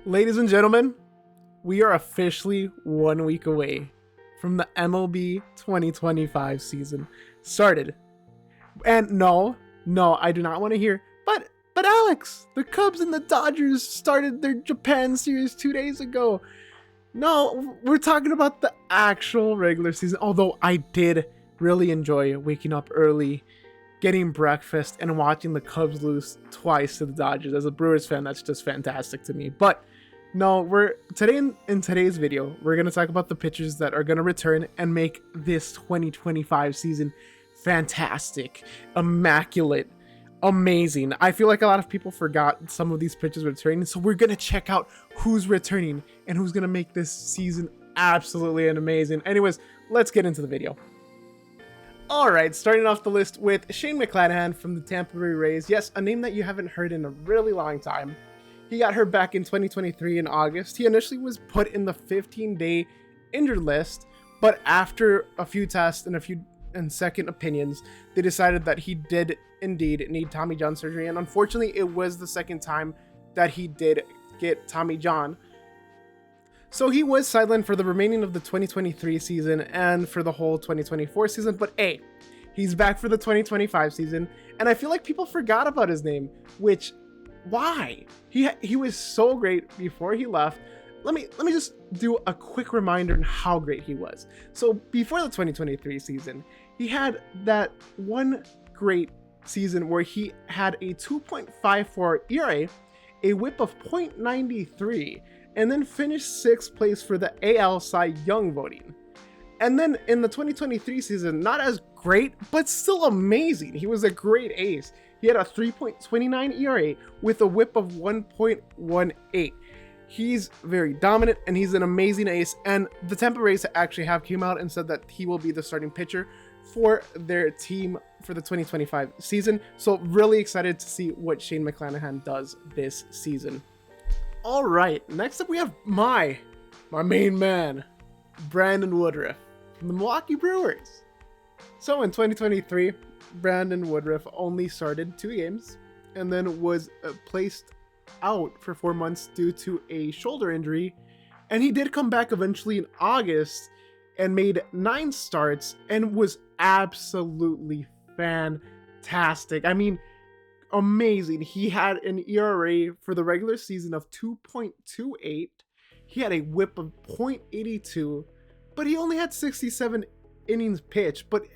Ladies and gentlemen, we are officially 1 week away from the MLB 2025 season started. And no, I do not want to hear, but Alex, the Cubs and the Dodgers started their Japan series 2 days ago. No, we're talking about the actual regular season, although I did really enjoy waking up early, getting breakfast, and watching the Cubs lose twice to the Dodgers. As a Brewers fan, that's just fantastic to me. But no, in today's video, we're going to talk about the pitchers that are going to return and make this 2025 season fantastic, immaculate, amazing. I feel like a lot of people forgot some of these pitchers returning, so we're going to check out who's returning and who's going to make this season absolutely amazing. Anyways, let's get into the video. Alright, starting off the list with Shane McClanahan from the Tampa Bay Rays. Yes, a name that you haven't heard in a really long time. He got hurt back in 2023 in August. He initially was put in the 15-day injured list, but after a few tests and second opinions, they decided that he did indeed need Tommy John surgery, and unfortunately, it was the second time that he did get Tommy John. So he was sidelined for the remaining of the 2023 season and for the whole 2024 season, but hey, he's back for the 2025 season, and I feel like people forgot about his name, which, why? He was so great before he left. Let me just do a quick reminder on how great he was. So before the 2023 season, he had that one great season where he had a 2.54 ERA, a whip of .93, and then finished 6th place for the AL Cy Young voting. And then in the 2023 season, not as great, but still amazing. He was a great ace. He had a 3.29 ERA with a whip of 1.18. He's very dominant and he's an amazing ace. And the Tampa Rays actually have came out and said that he will be the starting pitcher for their team for the 2025 season. So really excited to see what Shane McClanahan does this season. All right, next up we have my main man, Brandon Woodruff from the Milwaukee Brewers. So in 2023, Brandon Woodruff only started 2 games and then was placed out for 4 months due to a shoulder injury. And he did come back eventually in August and made 9 starts and was absolutely fantastic. I mean, amazing. He had an ERA for the regular season of 2.28. He had a whip of .82, but he only had 67 innings pitched. But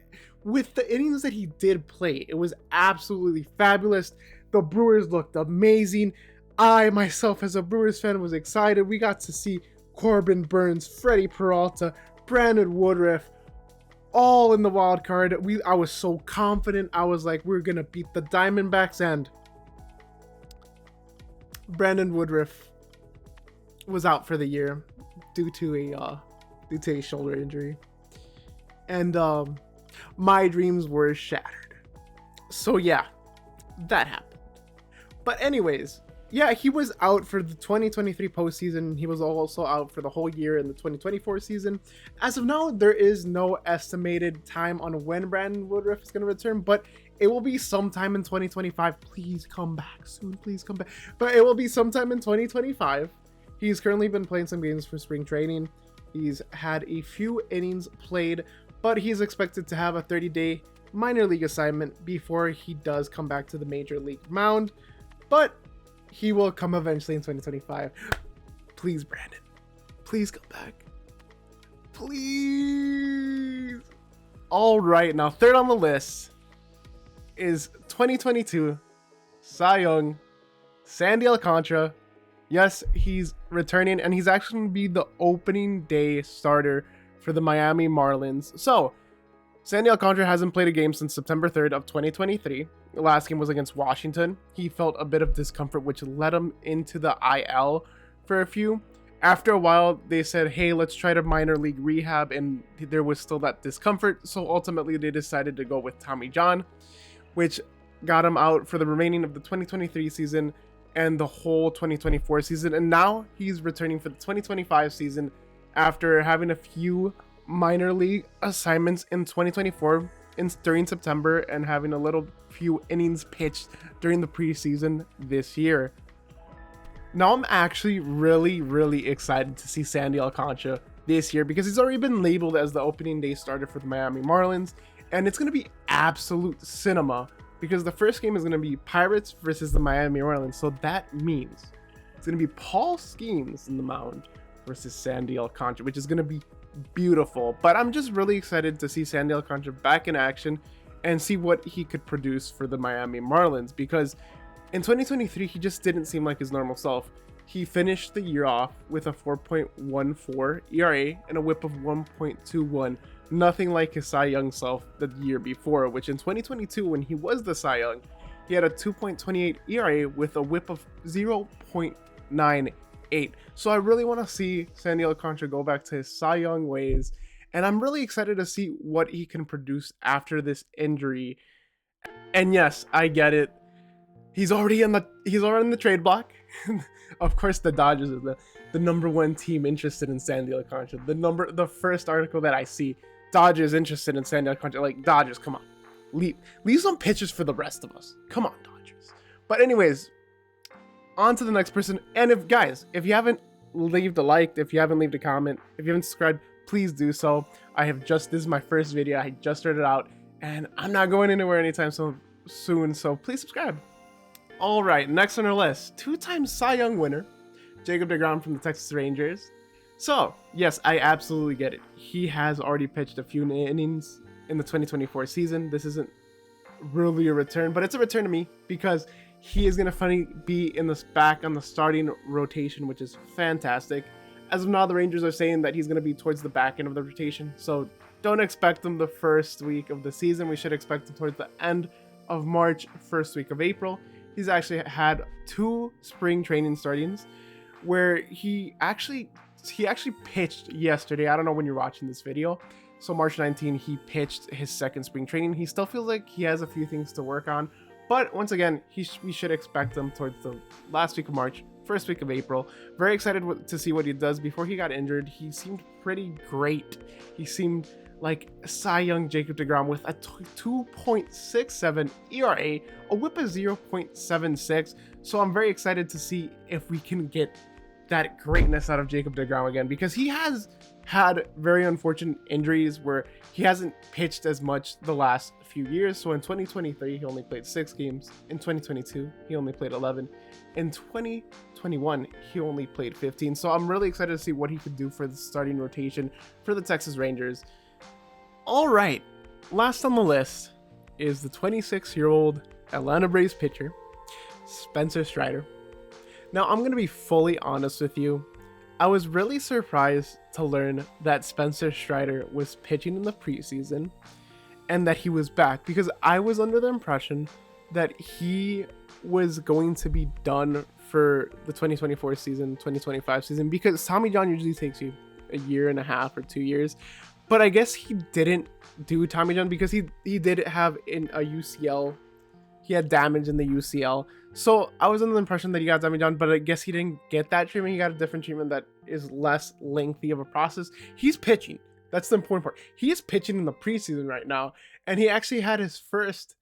with the innings that he did play, it was absolutely fabulous. The Brewers looked amazing. I myself, as a Brewers fan, was excited. We got to see Corbin Burns, Freddie Peralta, Brandon Woodruff, all in the wild card. I was so confident. I was like, we're gonna beat the Diamondbacks, and Brandon Woodruff was out for the year due to a shoulder injury, and my dreams were shattered. So yeah, that happened. But anyways, yeah, he was out for the 2023 postseason. He was also out for the whole year in the 2024 season. As of now, there is no estimated time on when Brandon Woodruff is going to return, but it will be sometime in 2025. Please come back soon. Please come back. But it will be sometime in 2025. He's currently been playing some games for spring training. He's had a few innings played, but he's expected to have a 30-day minor league assignment before he does come back to the major league mound. But he will come eventually in 2025. Please, Brandon. Please come back. Please. All right, now third on the list is 2022 Cy Young, Sandy Alcantara. Yes, he's returning, and he's actually going to be the opening day starter for the Miami Marlins. So, Sandy Alcantara hasn't played a game since September 3rd of 2023. The last game was against Washington. He felt a bit of discomfort, which led him into the IL for a few. After a while, they said, hey, let's try to minor league rehab, and there was still that discomfort. So ultimately, they decided to go with Tommy John, which got him out for the remaining of the 2023 season and the whole 2024 season. And now he's returning for the 2025 season after having a few minor league assignments in 2024 during September and having a few innings pitched during the preseason this year. Now I'm actually really excited to see Sandy Alcantara this year because he's already been labeled as the opening day starter for the Miami Marlins, and it's going to be absolute cinema because the first game is going to be Pirates versus the Miami Marlins. So that means it's going to be Paul Skeens in the mound versus Sandy Alcantara, which is going to be beautiful. But I'm just really excited to see Sandy Alcantara back in action and see what he could produce for the Miami Marlins, because in 2023 he just didn't seem like his normal self. He finished the year off with a 4.14 ERA and a whip of 1.21, nothing like his Cy Young self the year before, which in 2022, when he was the Cy Young, he had a 2.28 ERA with a whip of 0.98. So I really want to see Sandy Alcantara go back to his Cy Young ways, and I'm really excited to see what he can produce after this injury. And yes, I get it. He's already in the trade block. Of course, the Dodgers are the number one team interested in Sandy Alcantara. The first article that I see, Dodgers interested in Sandy Alcantara. Like, Dodgers, come on, leave some pitchers for the rest of us. Come on, Dodgers. But anyways, on to the next person. And if you haven't left a like, if you haven't left a comment, if you haven't subscribed, please do so. This is my first video. I just started out, and I'm not going anywhere anytime soon. So please subscribe. All right, next on our list, two-time Cy Young winner, Jacob deGrom from the Texas Rangers. So, yes, I absolutely get it. He has already pitched a few innings in the 2024 season. This isn't really a return, but it's a return to me because he is going to finally be back on the starting rotation, which is fantastic. As of now, the Rangers are saying that he's going to be towards the back end of the rotation, so don't expect him the first week of the season. We should expect him towards the end of March, first week of April. He's actually had 2 spring training startings where he actually pitched yesterday. I don't know when you're watching this video. So March 19, he pitched his second spring training. He still feels like he has a few things to work on. But once again, we should expect him towards the last week of March, first week of April. Very excited to see what he does. Before he got injured, he seemed pretty great. He seemed like Cy Young Jacob deGrom with a 2.67 ERA, a whip of 0.76. So I'm very excited to see if we can get that greatness out of Jacob deGrom again, because he has had very unfortunate injuries where he hasn't pitched as much the last few years. So in 2023, he only played 6 games. In 2022, he only played 11. In 2021, he only played 15. So I'm really excited to see what he could do for the starting rotation for the Texas Rangers. All right, last on the list is the 26-year-old Atlanta Braves pitcher, Spencer Strider. Now, I'm going to be fully honest with you. I was really surprised to learn that Spencer Strider was pitching in the preseason and that he was back, because I was under the impression that he was going to be done for the 2024 season, 2025 season, because Tommy John usually takes you a year and a half or 2 years. But I guess he didn't do Tommy John because he did have in a UCL. He had damage in the UCL. So I was under the impression that he got Tommy John, but I guess he didn't get that treatment. He got a different treatment that is less lengthy of a process. He's pitching. That's the important part. He is pitching in the preseason right now. And he actually had his first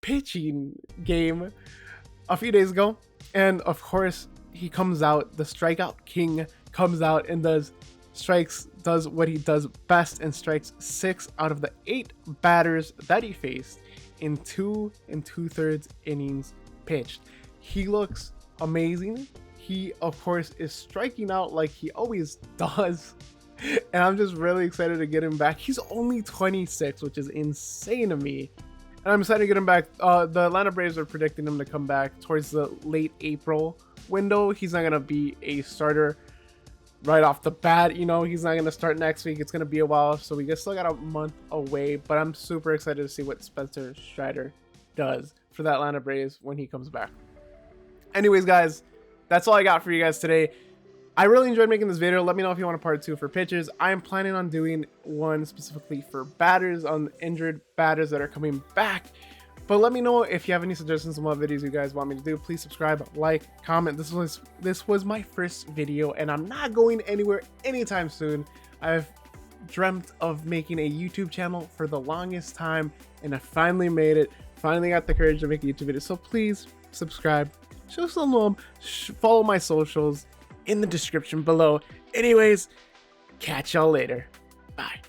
pitching game a few days ago. And of course, he comes out, the strikeout king comes out and does what he does best and strikes 6 out of the 8 batters that he faced in 2 2/3 innings pitched. He looks amazing. He, of course, is striking out like he always does. And I'm just really excited to get him back. He's only 26, which is insane to me. And I'm excited to get him back. The Atlanta Braves are predicting him to come back towards the late April window. He's not going to be a starter right off the bat. You know, he's not going to start next week. It's going to be a while. So we still got a month away. But I'm super excited to see what Spencer Strider does for the Atlanta Braves when he comes back. Anyways, guys, that's all I got for you guys today. I really enjoyed making this video. Let me know if you want a part 2 for pitchers. I am planning on doing one specifically for batters, on injured batters that are coming back. But let me know if you have any suggestions on what videos you guys want me to do. Please subscribe, like, comment. This was my first video, and I'm not going anywhere anytime soon. I've dreamt of making a YouTube channel for the longest time, and I finally made it. Finally got the courage to make a YouTube video. So please subscribe, show some love. Follow my socials in the description below. Anyways, catch y'all later. Bye.